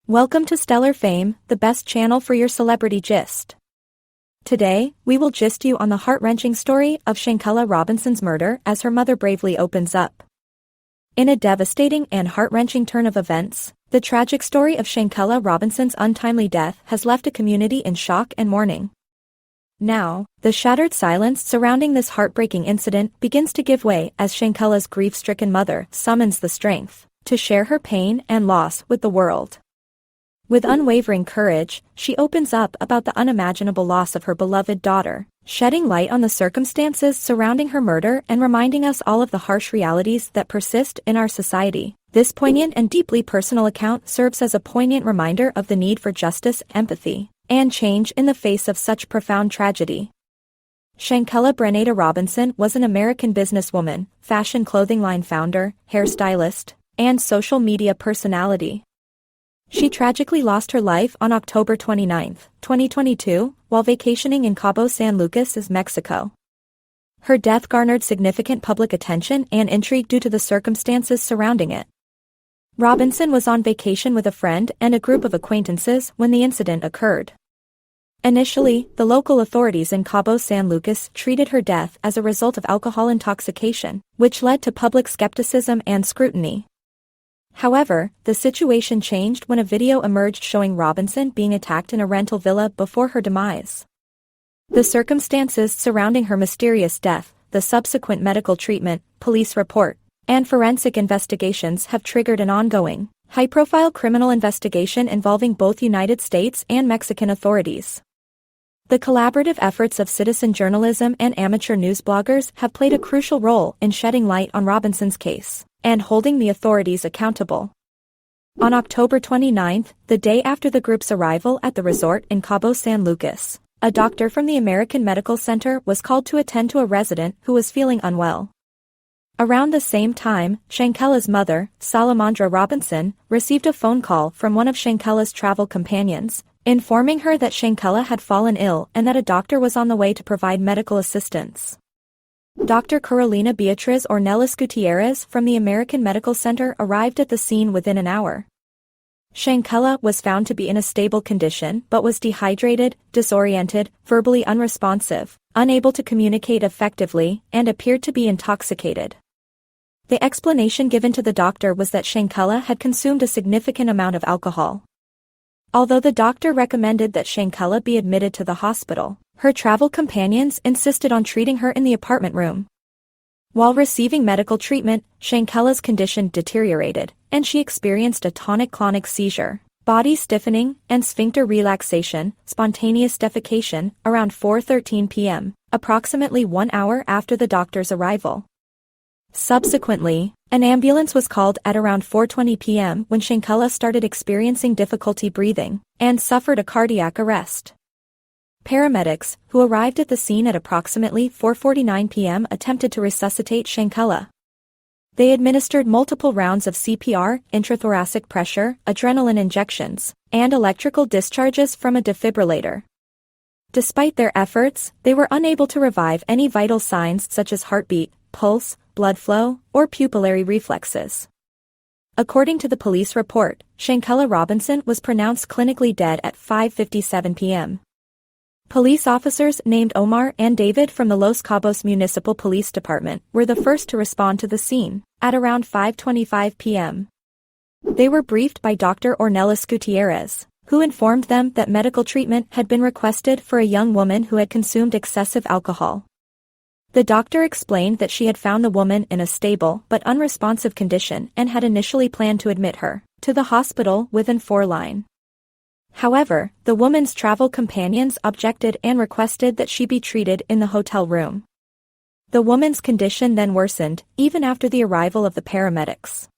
Welcome to Stellar Fame, the best channel for your celebrity gist. Today, we will gist you on the heart-wrenching story of Shanquella Robinson's murder as her mother bravely opens up. In a devastating and heart-wrenching turn of events, the tragic story of Shanquella Robinson's untimely death has left a community in shock and mourning. Now, the shattered silence surrounding this heartbreaking incident begins to give way as Shanquella's grief-stricken mother summons the strength to share her pain and loss with the world. With unwavering courage, she opens up about the unimaginable loss of her beloved daughter, shedding light on the circumstances surrounding her murder and reminding us all of the harsh realities that persist in our society. This poignant and deeply personal account serves as a poignant reminder of the need for justice, empathy, and change in the face of such profound tragedy. Shanquella Robinson was an American businesswoman, fashion clothing line founder, hairstylist, and social media personality. She tragically lost her life on October 29, 2022, while vacationing in Cabo San Lucas, Mexico. Her death garnered significant public attention and intrigue due to the circumstances surrounding it. Robinson was on vacation with a friend and a group of acquaintances when the incident occurred. Initially, the local authorities in Cabo San Lucas treated her death as a result of alcohol intoxication, which led to public skepticism and scrutiny. However, the situation changed when a video emerged showing Robinson being attacked in a rental villa before her demise. The circumstances surrounding her mysterious death, the subsequent medical treatment, police report, and forensic investigations have triggered an ongoing, high-profile criminal investigation involving both United States and Mexican authorities. The collaborative efforts of citizen journalism and amateur news bloggers have played a crucial role in shedding light on Robinson's case and holding the authorities accountable. On October 29, the day after the group's arrival at the resort in Cabo San Lucas, a doctor from the American Medical Center was called to attend to a resident who was feeling unwell. Around the same time, Shanquella's mother, Salamondra Robinson, received a phone call from one of Shanquella's travel companions, informing her that Shanquella had fallen ill and that a doctor was on the way to provide medical assistance. Dr. Carolina Beatriz Ornelas Gutierrez from the American Medical Center arrived at the scene within an hour. Shanquella was found to be in a stable condition but was dehydrated, disoriented, verbally unresponsive, unable to communicate effectively, and appeared to be intoxicated. The explanation given to the doctor was that Shanquella had consumed a significant amount of alcohol. Although the doctor recommended that Shanquella be admitted to the hospital, her travel companions insisted on treating her in the apartment room. While receiving medical treatment, Shanquella's condition deteriorated, and she experienced a tonic-clonic seizure, body stiffening, and sphincter relaxation, spontaneous defecation, around 4:13 p.m., approximately 1 hour after the doctor's arrival. Subsequently, an ambulance was called at around 4:20 p.m. when Shanquella started experiencing difficulty breathing and suffered a cardiac arrest. Paramedics, who arrived at the scene at approximately 4:49 p.m. attempted to resuscitate Shanquella. They administered multiple rounds of CPR, intrathoracic pressure, adrenaline injections, and electrical discharges from a defibrillator. Despite their efforts, they were unable to revive any vital signs such as heartbeat, pulse, blood flow, or pupillary reflexes. According to the police report, Shanquella Robinson was pronounced clinically dead at 5:57 p.m. Police officers named Omar and David from the Los Cabos Municipal Police Department were the first to respond to the scene, at around 5:25 p.m. They were briefed by Dr. Ornelas Gutierrez, who informed them that medical treatment had been requested for a young woman who had consumed excessive alcohol. The doctor explained that she had found the woman in a stable but unresponsive condition and had initially planned to admit her to the hospital within 4 line. However, the woman's travel companions objected and requested that she be treated in the hotel room. The woman's condition then worsened, even after the arrival of the paramedics.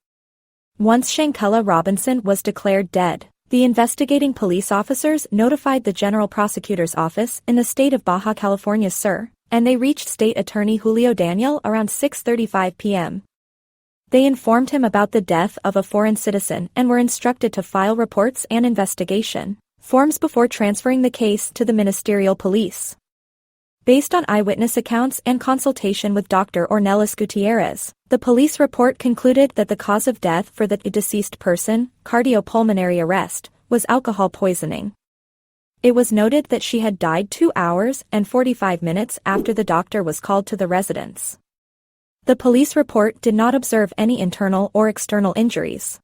Once Shanquella Robinson was declared dead, the investigating police officers notified the General Prosecutor's Office in the state of Baja California Sur, and they reached State Attorney Julio Daniel around 6:35 p.m. They informed him about the death of a foreign citizen and were instructed to file reports and investigation forms before transferring the case to the ministerial police. Based on eyewitness accounts and consultation with Dr. Ornelas Gutierrez, the police report concluded that the cause of death for the deceased person, cardiopulmonary arrest, was alcohol poisoning. It was noted that she had died 2 hours and 45 minutes after the doctor was called to the residence. The police report did not observe any internal or external injuries.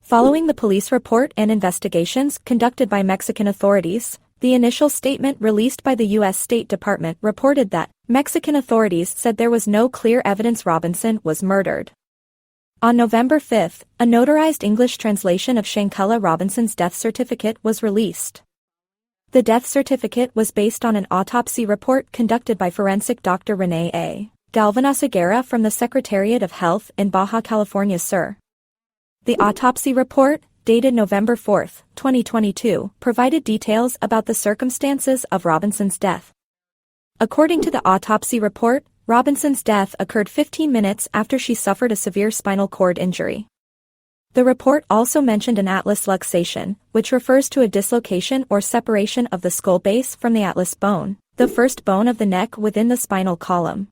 Following the police report and investigations conducted by Mexican authorities, the initial statement released by the U.S. State Department reported that Mexican authorities said there was no clear evidence Robinson was murdered. On November 5, a notarized English translation of Shanquella Robinson's death certificate was released. The death certificate was based on an autopsy report conducted by forensic Dr. Renee A. Galvanaseguera from the Secretariat of Health in Baja California Sur. The autopsy report, dated November 4, 2022, provided details about the circumstances of Robinson's death. According to the autopsy report, Robinson's death occurred 15 minutes after she suffered a severe spinal cord injury. The report also mentioned an atlas luxation, which refers to a dislocation or separation of the skull base from the atlas bone, the first bone of the neck within the spinal column.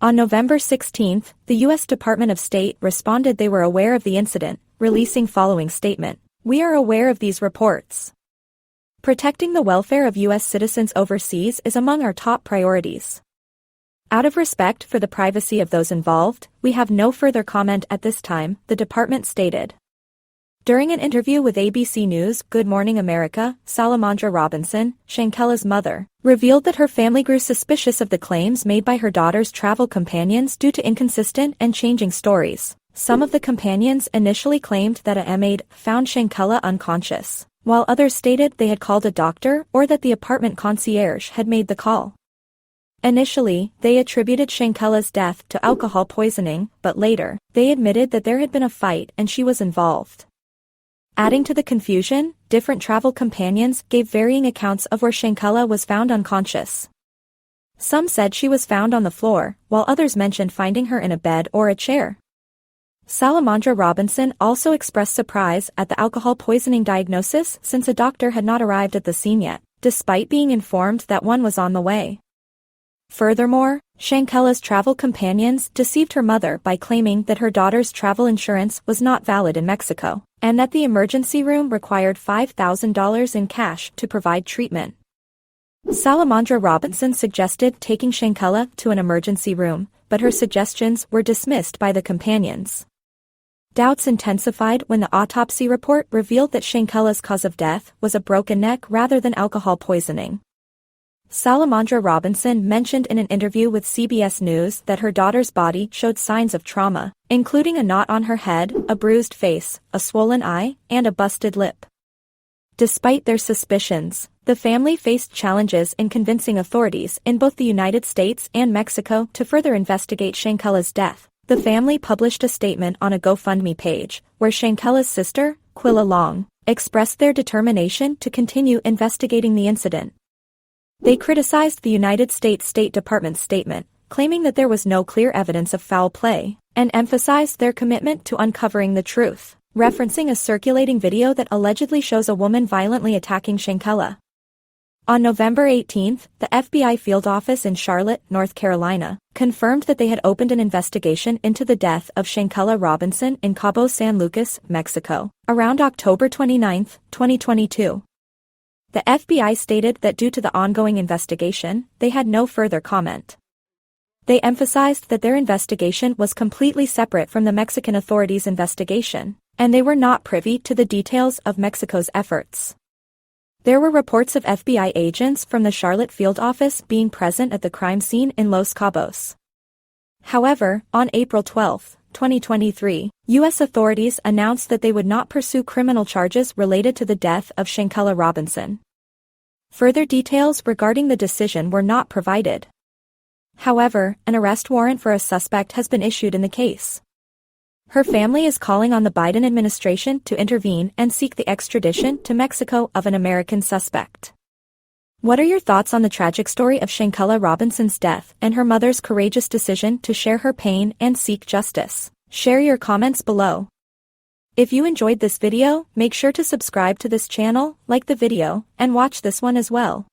On November 16, the U.S. Department of State responded they were aware of the incident, releasing following statement: "We are aware of these reports. Protecting the welfare of U.S. citizens overseas is among our top priorities. Out of respect for the privacy of those involved, we have no further comment at this time," the department stated. During an interview with ABC News Good Morning America, Salamondra Robinson, Shanquella's mother, revealed that her family grew suspicious of the claims made by her daughter's travel companions due to inconsistent and changing stories. Some of the companions initially claimed that a maid found Shanquella unconscious, while others stated they had called a doctor or that the apartment concierge had made the call. Initially, they attributed Shanquella's death to alcohol poisoning, but later, they admitted that there had been a fight and she was involved. Adding to the confusion, different travel companions gave varying accounts of where Shanquella was found unconscious. Some said she was found on the floor, while others mentioned finding her in a bed or a chair. Salamondra Robinson also expressed surprise at the alcohol poisoning diagnosis since a doctor had not arrived at the scene yet, despite being informed that one was on the way. Furthermore, Shanquella's travel companions deceived her mother by claiming that her daughter's travel insurance was not valid in Mexico, and that the emergency room required $5,000 in cash to provide treatment. Salamondra Robinson suggested taking Shanquella to an emergency room, but her suggestions were dismissed by the companions. Doubts intensified when the autopsy report revealed that Shanquella's cause of death was a broken neck rather than alcohol poisoning. Salamondra Robinson mentioned in an interview with CBS News that her daughter's body showed signs of trauma, including a knot on her head, a bruised face, a swollen eye, and a busted lip. Despite their suspicions, the family faced challenges in convincing authorities in both the United States and Mexico to further investigate Shanquella's death. The family published a statement on a GoFundMe page, where Shanquella's sister, Quilla Long, expressed their determination to continue investigating the incident. They criticized the United States State Department's statement, claiming that there was no clear evidence of foul play, and emphasized their commitment to uncovering the truth, referencing a circulating video that allegedly shows a woman violently attacking Shanquella. On November 18, the FBI field office in Charlotte, North Carolina, confirmed that they had opened an investigation into the death of Shanquella Robinson in Cabo San Lucas, Mexico, around October 29, 2022. The FBI stated that due to the ongoing investigation, they had no further comment. They emphasized that their investigation was completely separate from the Mexican authorities' investigation, and they were not privy to the details of Mexico's efforts. There were reports of FBI agents from the Charlotte field office being present at the crime scene in Los Cabos. However, on April 12, 2023, U.S. authorities announced that they would not pursue criminal charges related to the death of Shanquella Robinson. Further details regarding the decision were not provided. However, an arrest warrant for a suspect has been issued in the case. Her family is calling on the Biden administration to intervene and seek the extradition to Mexico of an American suspect. What are your thoughts on the tragic story of Shanquella Robinson's death and her mother's courageous decision to share her pain and seek justice? Share your comments below. If you enjoyed this video, make sure to subscribe to this channel, like the video, and watch this one as well.